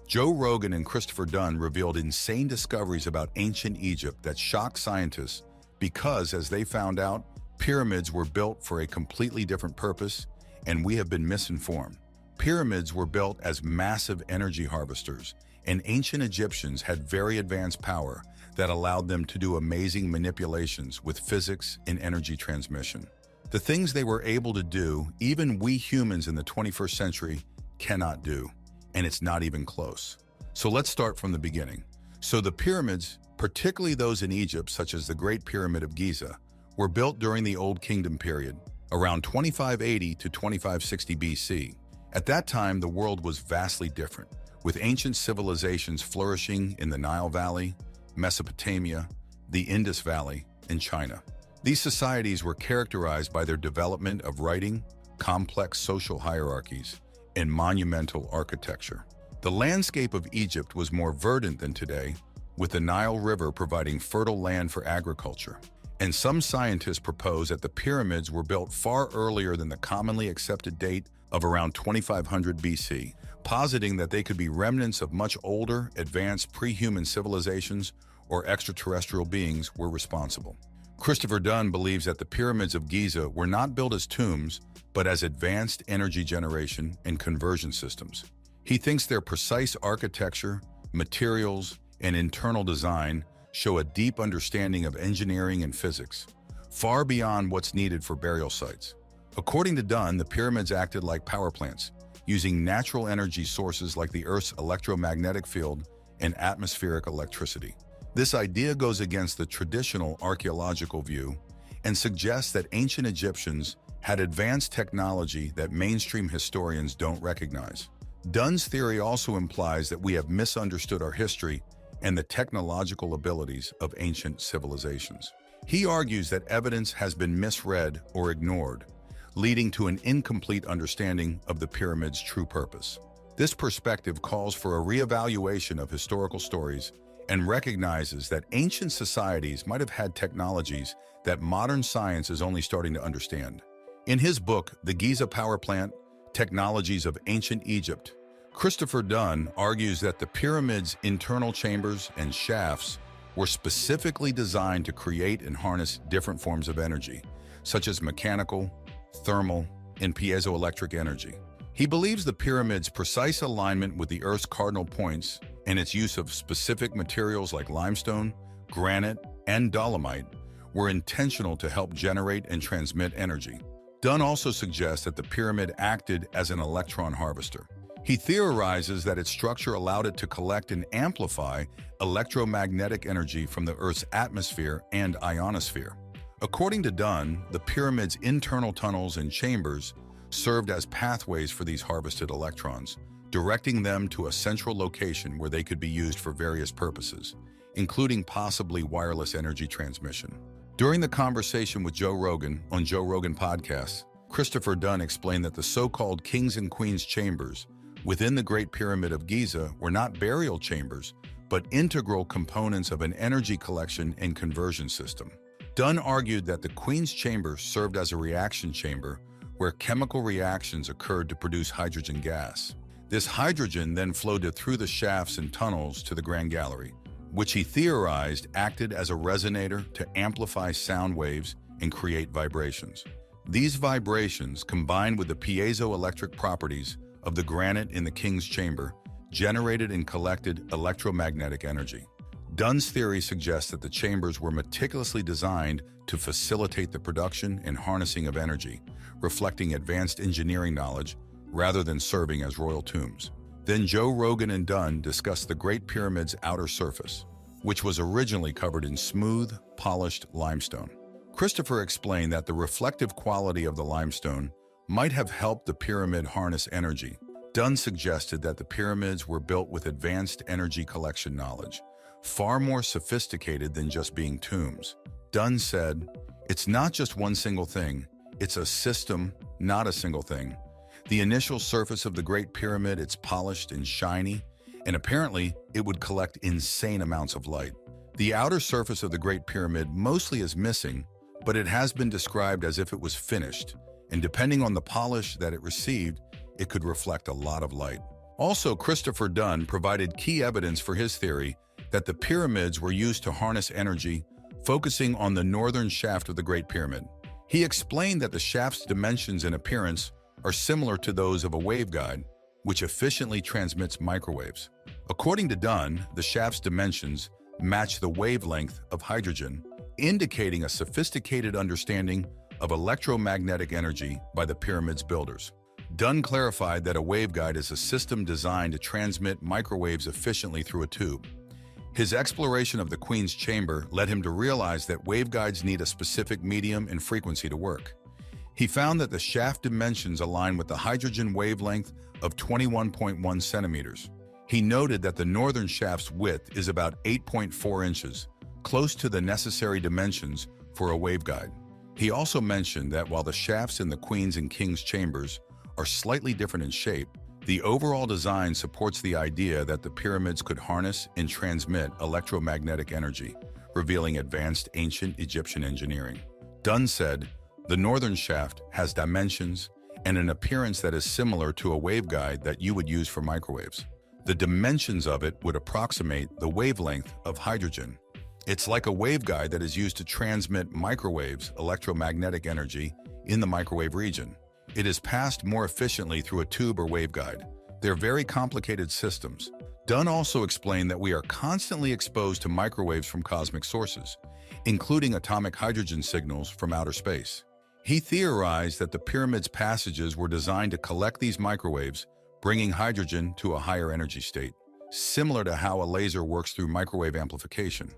Joe Rogan and Christopher Dunn revealed insane discoveries about ancient Egypt that shocked scientists because, as they found out, pyramids were built for a completely different purpose, and we have been misinformed. Pyramids were built as massive energy harvesters, and ancient Egyptians had very advanced power that allowed them to do amazing manipulations with physics and energy transmission. The things they were able to do, even we humans in the 21st century cannot do, and it's not even close. So let's start from the beginning. So the pyramids, particularly those in Egypt, such as the Great Pyramid of Giza, were built during the Old Kingdom period, around 2580 to 2560 BC. At that time, the world was vastly different, with ancient civilizations flourishing in the Nile Valley, Mesopotamia, the Indus Valley, and China. These societies were characterized by their development of writing, complex social hierarchies, and monumental architecture. The landscape of Egypt was more verdant than today, with the Nile River providing fertile land for agriculture. And some scientists propose that the pyramids were built far earlier than the commonly accepted date of around 2500 BC, positing that they could be remnants of much older, advanced pre-human civilizations or extraterrestrial beings were responsible. Christopher Dunn believes that the pyramids of Giza were not built as tombs, but as advanced energy generation and conversion systems. He thinks their precise architecture, materials, and internal design show a deep understanding of engineering and physics, far beyond what's needed for burial sites. According to Dunn, the pyramids acted like power plants, using natural energy sources like the Earth's electromagnetic field and atmospheric electricity. This idea goes against the traditional archaeological view and suggests that ancient Egyptians had advanced technology that mainstream historians don't recognize. Dunn's theory also implies that we have misunderstood our history and the technological abilities of ancient civilizations. He argues that evidence has been misread or ignored, leading to an incomplete understanding of the pyramid's true purpose. This perspective calls for a reevaluation of historical stories and recognizes that ancient societies might have had technologies that modern science is only starting to understand. In his book, The Giza Power Plant: Technologies of Ancient Egypt, Christopher Dunn argues that the pyramid's internal chambers and shafts were specifically designed to create and harness different forms of energy, such as mechanical, thermal, and piezoelectric energy. He believes the pyramid's precise alignment with the Earth's cardinal points and its use of specific materials like limestone, granite, and dolomite were intentional to help generate and transmit energy. Dunn also suggests that the pyramid acted as an electron harvester. He theorizes that its structure allowed it to collect and amplify electromagnetic energy from the Earth's atmosphere and ionosphere. According to Dunn, the pyramid's internal tunnels and chambers served as pathways for these harvested electrons, directing them to a central location where they could be used for various purposes, including possibly wireless energy transmission. During the conversation with Joe Rogan on Joe Rogan Podcast, Christopher Dunn explained that the so-called kings and queens chambers within the Great Pyramid of Giza were not burial chambers, but integral components of an energy collection and conversion system. Dunn argued that the queen's chamber served as a reaction chamber where chemical reactions occurred to produce hydrogen gas. This hydrogen then flowed through the shafts and tunnels to the Grand Gallery, which he theorized acted as a resonator to amplify sound waves and create vibrations. These vibrations, combined with the piezoelectric properties of the granite in the king's chamber, generated and collected electromagnetic energy. Dunn's theory suggests that the chambers were meticulously designed to facilitate the production and harnessing of energy, reflecting advanced engineering knowledge rather than serving as royal tombs. Then Joe Rogan and Dunn discussed the Great Pyramid's outer surface, which was originally covered in smooth, polished limestone. Christopher explained that the reflective quality of the limestone might have helped the pyramid harness energy. Dunn suggested that the pyramids were built with advanced energy collection knowledge, far more sophisticated than just being tombs. Dunn said, "It's not just one single thing, it's a system, not a single thing. The initial surface of the Great Pyramid, it's polished and shiny, and apparently it would collect insane amounts of light. The outer surface of the Great Pyramid mostly is missing, but it has been described as if it was finished, and depending on the polish that it received, it could reflect a lot of light." Also, Christopher Dunn provided key evidence for his theory that the pyramids were used to harness energy, focusing on the northern shaft of the Great Pyramid. He explained that the shaft's dimensions and appearance are similar to those of a waveguide, which efficiently transmits microwaves. According to Dunn, the shaft's dimensions match the wavelength of hydrogen, indicating a sophisticated understanding of electromagnetic energy by the pyramid's builders. Dunn clarified that a waveguide is a system designed to transmit microwaves efficiently through a tube. His exploration of the Queen's Chamber led him to realize that waveguides need a specific medium and frequency to work. He found that the shaft dimensions align with the hydrogen wavelength of 21.1 centimeters. He noted that the northern shaft's width is about 8.4 inches, close to the necessary dimensions for a waveguide. He also mentioned that while the shafts in the Queen's and King's chambers are slightly different in shape, the overall design supports the idea that the pyramids could harness and transmit electromagnetic energy, revealing advanced ancient Egyptian engineering. Dunn said, "The northern shaft has dimensions and an appearance that is similar to a waveguide that you would use for microwaves. The dimensions of it would approximate the wavelength of hydrogen. It's like a waveguide that is used to transmit microwaves, electromagnetic energy, in the microwave region. It is passed more efficiently through a tube or waveguide. They're very complicated systems." Dunn also explained that we are constantly exposed to microwaves from cosmic sources, including atomic hydrogen signals from outer space. He theorized that the pyramid's passages were designed to collect these microwaves, bringing hydrogen to a higher energy state, similar to how a laser works through microwave amplification.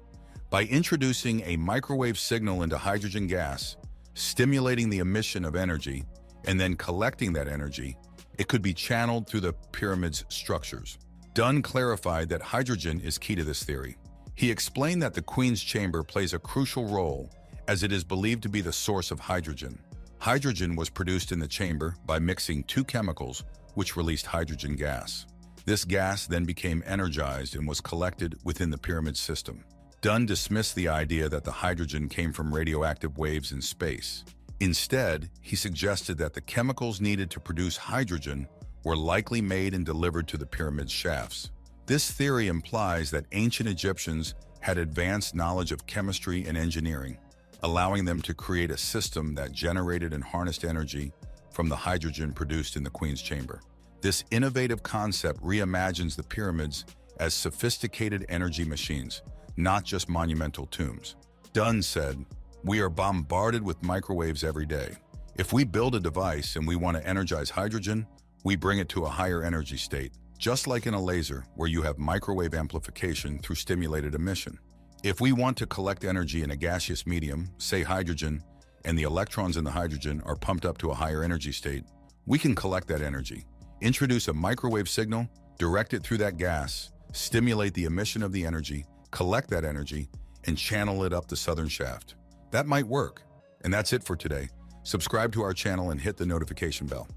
By introducing a microwave signal into hydrogen gas, stimulating the emission of energy, and then collecting that energy, it could be channeled through the pyramid's structures. Dunn clarified that hydrogen is key to this theory. He explained that the Queen's Chamber plays a crucial role as it is believed to be the source of hydrogen. Hydrogen was produced in the chamber by mixing two chemicals which released hydrogen gas. This gas then became energized and was collected within the pyramid system. Dunn dismissed the idea that the hydrogen came from radioactive waves in space. Instead, he suggested that the chemicals needed to produce hydrogen were likely made and delivered to the pyramid's shafts. This theory implies that ancient Egyptians had advanced knowledge of chemistry and engineering, allowing them to create a system that generated and harnessed energy from the hydrogen produced in the Queen's Chamber. This innovative concept reimagines the pyramids as sophisticated energy machines, not just monumental tombs. Dunn said, "We are bombarded with microwaves every day. If we build a device and we want to energize hydrogen, we bring it to a higher energy state, just like in a laser where you have microwave amplification through stimulated emission. If we want to collect energy in a gaseous medium, say hydrogen, and the electrons in the hydrogen are pumped up to a higher energy state, we can collect that energy, introduce a microwave signal, direct it through that gas, stimulate the emission of the energy, collect that energy, and channel it up the southern shaft. That might work. And that's it for today. Subscribe to our channel and hit the notification bell.